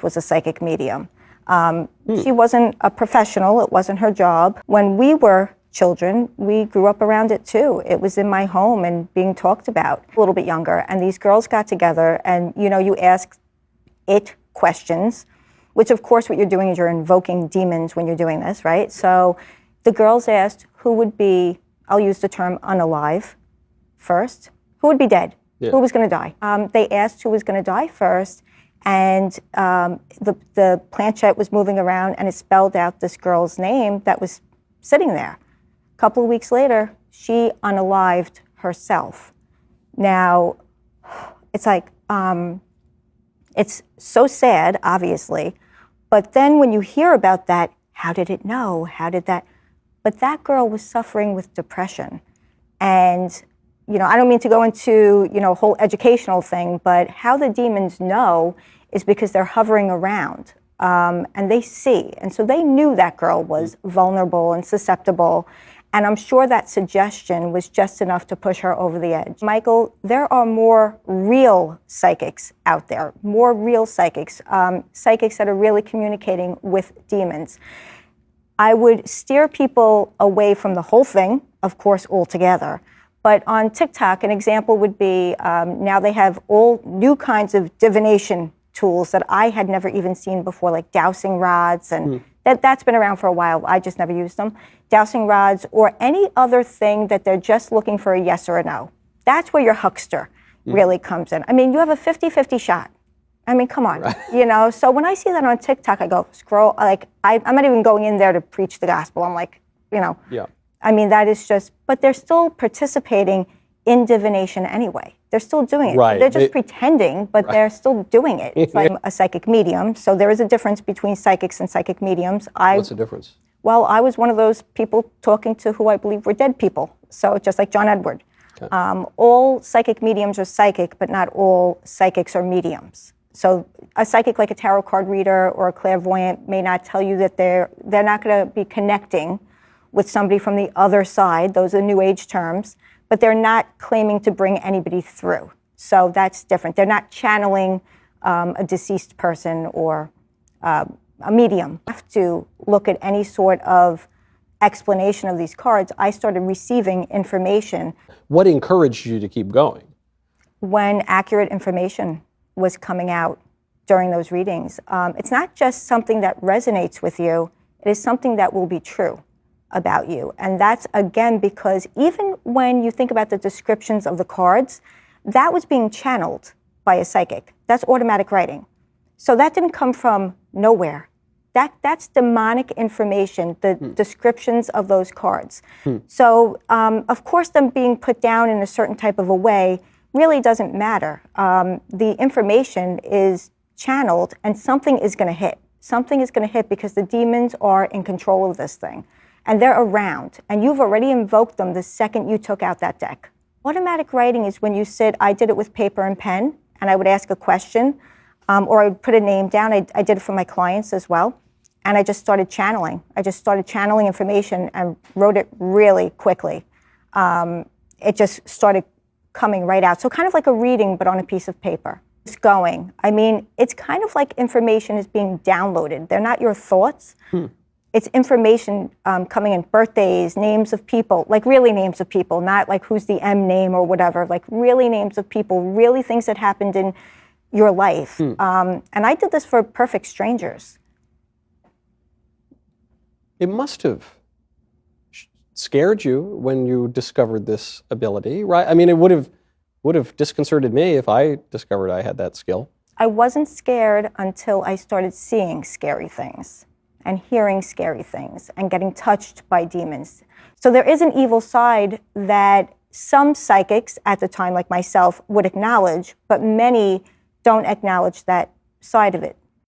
was a psychic medium. She wasn't a professional. It wasn't her job. When we were children, we grew up around it too. It was in my home and being talked about. A little bit younger, and these girls got together, and you ask it questions, which of course what you're doing is you're invoking demons when you're doing this, right? So the girls asked who would be, I'll use the term unalive first, who would be dead, who was going to die. They asked who was going to die first, and the planchette was moving around, and it spelled out this girl's name that was sitting there. A couple of weeks later, she unalived herself. Now, it's like, it's so sad, obviously, but then when you hear about that, how did it know? How did that? But that girl was suffering with depression. And, I don't mean to go into, a whole educational thing, but how the demons know is because they're hovering around and they see. And so they knew that girl was vulnerable and susceptible. And I'm sure that suggestion was just enough to push her over the edge. Michael, there are more real psychics out there, more real psychics, psychics that are really communicating with demons. I would steer people away from the whole thing, of course, altogether. But on TikTok, an example would be now they have all new kinds of divination tools that I had never even seen before, like dowsing rods, and that's been around for a while. I just never used them. Dowsing rods or any other thing that they're just looking for a yes or a no. That's where your huckster really comes in. I mean, you have a 50-50 shot. I mean, come on, right. So when I see that on TikTok, I go, scroll, like, I'm not even going in there to preach the gospel. I'm like, Yeah. I mean, that is just, but they're still participating in divination anyway. They're still doing it. Right. They're just pretending, but they're still doing it. It's like a psychic medium. So there is a difference between psychics and psychic mediums. What's the difference? Well, I was one of those people talking to who I believe were dead people. So just like John Edward. Okay. All psychic mediums are psychic, but not all psychics are mediums. So a psychic like a tarot card reader or a clairvoyant may not tell you that they're not going to be connecting with somebody from the other side. Those are New Age terms. But they're not claiming to bring anybody through. So that's different. They're not channeling a deceased person or a medium. I have to look at any sort of explanation of these cards. I started receiving information. What encouraged you to keep going? When accurate information was coming out during those readings. It's not just something that resonates with you. It is something that will be true about you. And that's, again, because even when you think about the descriptions of the cards, that was being channeled by a psychic. That's automatic writing. So that didn't come from nowhere. That's demonic information, the descriptions of those cards. So, of course, them being put down in a certain type of a way really doesn't matter. The information is channeled and something is going to hit. Something is going to hit because the demons are in control of this thing. And they're around, and you've already invoked them the second you took out that deck. Automatic writing is when you sit, I did it with paper and pen, and I would ask a question, or I would put a name down. I did it for my clients as well, and I just started channeling. I just started channeling information and wrote it really quickly. It just started coming right out. So kind of like a reading, but on a piece of paper. It's going. I mean, it's kind of like information is being downloaded. They're not your thoughts. It's information coming in, birthdays, names of people, like really names of people, not like who's the M name or whatever, like really names of people, really things that happened in your life. And I did this for perfect strangers. It must have scared you when you discovered this ability, right? I mean, it would have disconcerted me if I discovered I had that skill. I wasn't scared until I started seeing scary things and hearing scary things and getting touched by demons. So there is an evil side that some psychics at the time, like myself, would acknowledge, but many don't acknowledge that side of it.